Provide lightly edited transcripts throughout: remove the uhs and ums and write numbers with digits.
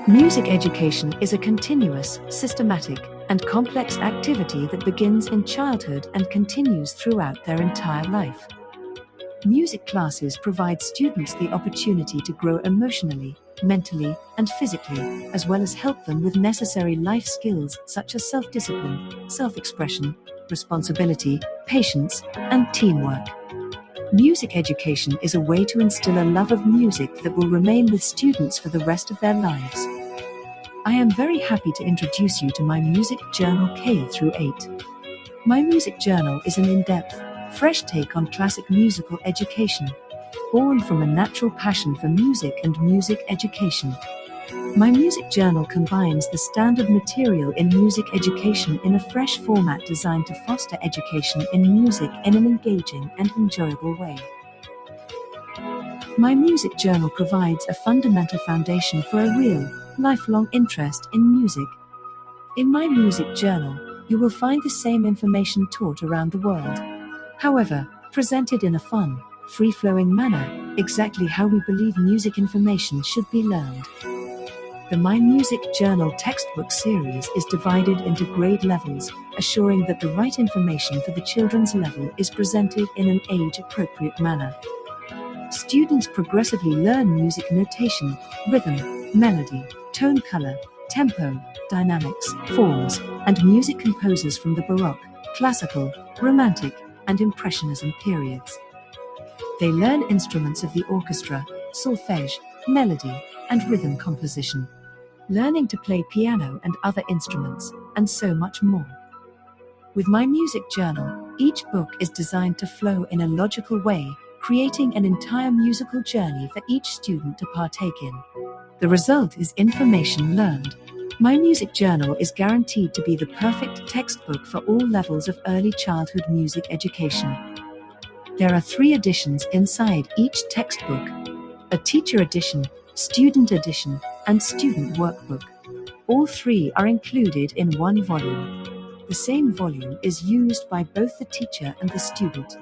Music education is a continuous, systematic, and complex activity that begins in childhood and continues throughout their entire life. Music classes provide students the opportunity to grow emotionally, mentally, and physically, as well as help them with necessary life skills such as self-discipline, self-expression, responsibility, patience, and teamwork. Music education is a way to instill a love of music that will remain with students for the rest of their lives. I am very happy to introduce you to my music journal K through 8. My music journal is an in-depth, fresh take on classic musical education, born from a natural passion for music and music education. My music journal combines the standard material in music education in a fresh format designed to foster education in music in an engaging and enjoyable way. My music journal provides a fundamental foundation for a real, lifelong interest in music. In my music journal, you will find the same information taught around the world. However, presented in a fun, free-flowing manner, exactly how we believe music information should be learned. The My Music Journal textbook series is divided into grade levels, assuring that the right information for the children's level is presented in an age-appropriate manner. Students progressively learn music notation, rhythm, melody, tone color, tempo, dynamics, forms, and music composers from the Baroque, Classical, Romantic, and Impressionism periods. They learn instruments of the orchestra, solfege, melody, and rhythm composition, learning to play piano and other instruments, and so much more. With my music journal, each book is designed to flow in a logical way, creating an entire musical journey for each student to partake in. The result is information learned. My music journal is guaranteed to be the perfect textbook for all levels of early childhood music education. There are 3 editions inside each textbook: a teacher edition, student edition, and student workbook. All 3 are included in one volume. The same volume is used by both the teacher and the student.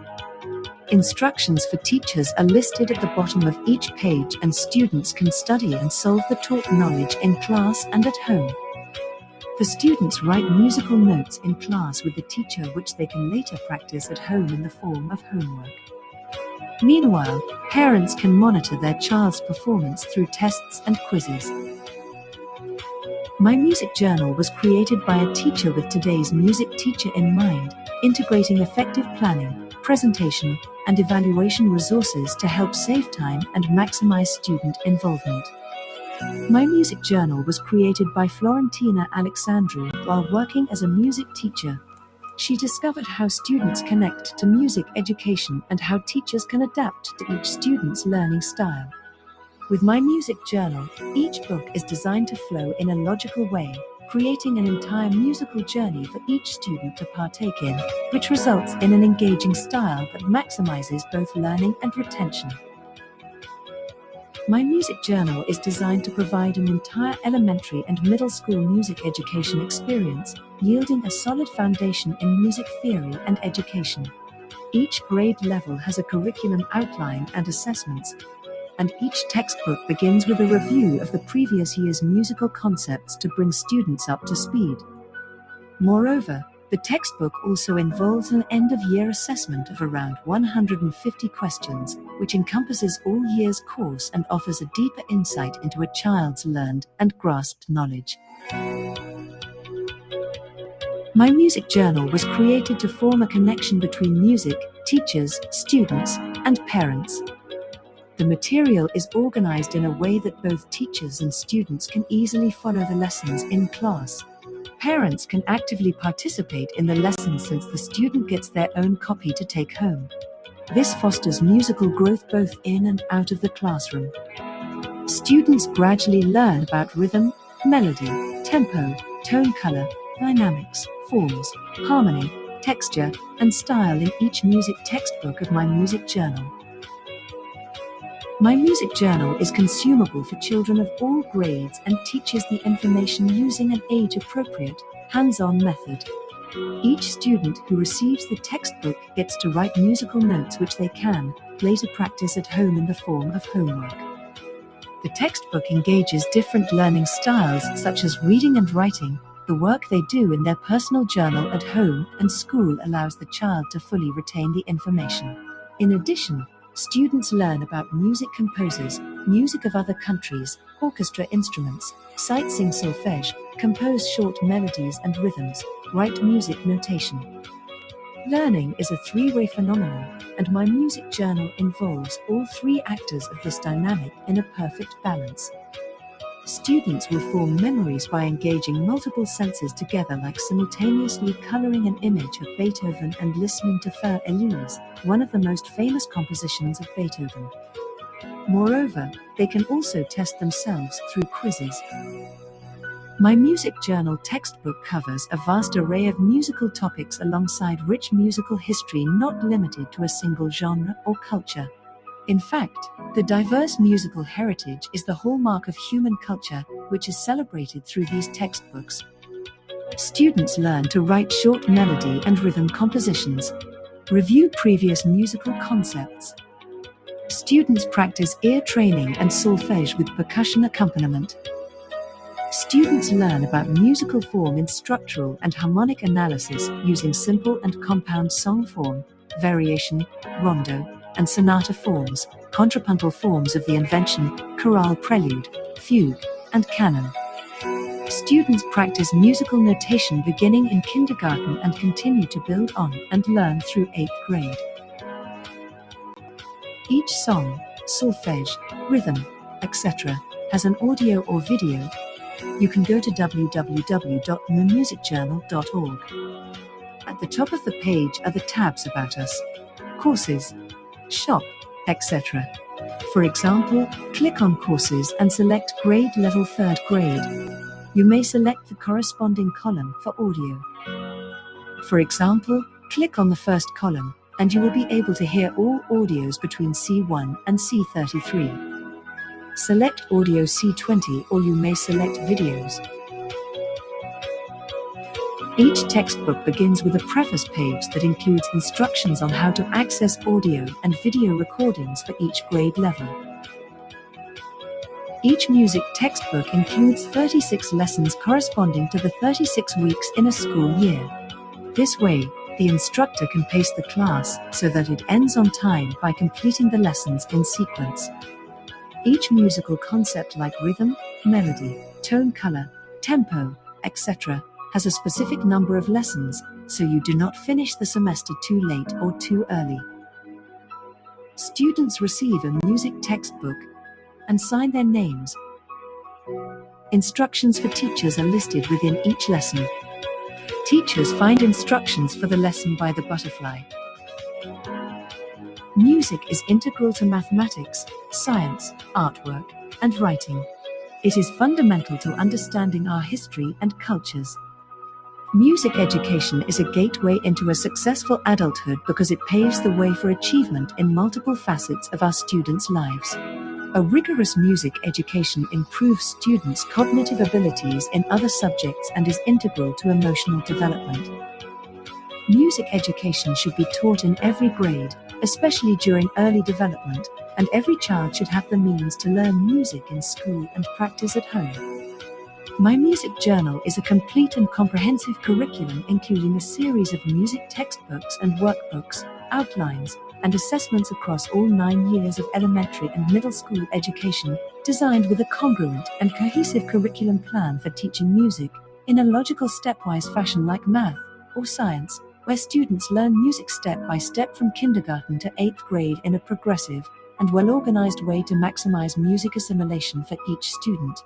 Instructions for teachers are listed at the bottom of each page, and students can study and solve the taught knowledge in class and at home. The students write musical notes in class with the teacher, which they can later practice at home in the form of homework. Meanwhile, parents can monitor their child's performance through tests and quizzes. My music journal was created by a teacher with today's music teacher in mind, integrating effective planning, presentation, and evaluation resources to help save time and maximize student involvement. My music journal was created by Florentina Alexandru while working as a music teacher. She discovered how students connect to music education and how teachers can adapt to each student's learning style. With my music journal, each book is designed to flow in a logical way, creating an entire musical journey for each student to partake in, which results in an engaging style that maximizes both learning and retention. My music journal is designed to provide an entire elementary and middle school music education experience, yielding a solid foundation in music theory and education. Each grade level has a curriculum outline and assessments, and each textbook begins with a review of the previous year's musical concepts to bring students up to speed. Moreover, the textbook also involves an end-of-year assessment of around 150 questions, which encompasses all year's course and offers a deeper insight into a child's learned and grasped knowledge. My music journal was created to form a connection between music, teachers, students, and parents. The material is organized in a way that both teachers and students can easily follow the lessons in class. Parents can actively participate in the lessons since the student gets their own copy to take home. This fosters musical growth both in and out of the classroom. Students gradually learn about rhythm, melody, tempo, tone color, dynamics, forms, harmony, texture, and style in each music textbook of my music journal. My music journal is consumable for children of all grades and teaches the information using an age-appropriate, hands-on method. Each student who receives the textbook gets to write musical notes which they can later practice at home in the form of homework. The textbook engages different learning styles such as reading and writing. The work they do in their personal journal at home and school allows the child to fully retain the information. In addition, students learn about music composers, music of other countries, orchestra instruments, sing solfege, compose short melodies and rhythms, write music notation. Learning is a three-way phenomenon, and my music journal involves all three actors of this dynamic in a perfect balance. Students will form memories by engaging multiple senses together, like simultaneously coloring an image of Beethoven and listening to Für Elise, one of the most famous compositions of Beethoven. Moreover, they can also test themselves through quizzes. My music journal textbook covers a vast array of musical topics alongside rich musical history not limited to a single genre or culture. In fact, the diverse musical heritage is the hallmark of human culture, which is celebrated through these textbooks. Students learn to write short melody and rhythm compositions, review previous musical concepts. Students practice ear training and solfege with percussion accompaniment. Students learn about musical form in structural and harmonic analysis using simple and compound song form, variation, rondo, and sonata forms, contrapuntal forms of the invention, chorale prelude, fugue, and canon. Students practice musical notation beginning in kindergarten and continue to build on and learn through 8th grade. Each song, solfege, rhythm, etc., has an audio or video. You can go to www.mymusicjournal.org. At the top of the page are the tabs about us, courses, shop, etc. For example, click on courses and select grade level 3rd grade. You may select the corresponding column for audio. For example, click on the first column, and you will be able to hear all audios between C1 and C33. Select audio C20, or you may select videos. Each textbook begins with a preface page that includes instructions on how to access audio and video recordings for each grade level. Each music textbook includes 36 lessons corresponding to the 36 weeks in a school year. This way, the instructor can pace the class so that it ends on time by completing the lessons in sequence. Each musical concept, like rhythm, melody, tone color, tempo, etc., has a specific number of lessons, so you do not finish the semester too late or too early. Students receive a music textbook and sign their names. Instructions for teachers are listed within each lesson. Teachers find instructions for the lesson by the butterfly. Music is integral to mathematics, science, artwork, and writing. It is fundamental to understanding our history and cultures. Music education is a gateway into a successful adulthood because it paves the way for achievement in multiple facets of our students' lives. A rigorous music education improves students' cognitive abilities in other subjects and is integral to emotional development. Music education should be taught in every grade, especially during early development, and every child should have the means to learn music in school and practice at home. My Music Journal is a complete and comprehensive curriculum including a series of music textbooks and workbooks, outlines, and assessments across all 9 years of elementary and middle school education, designed with a congruent and cohesive curriculum plan for teaching music in a logical stepwise fashion, like math or science, where students learn music step by step from kindergarten to 8th grade in a progressive and well-organized way to maximize music assimilation for each student.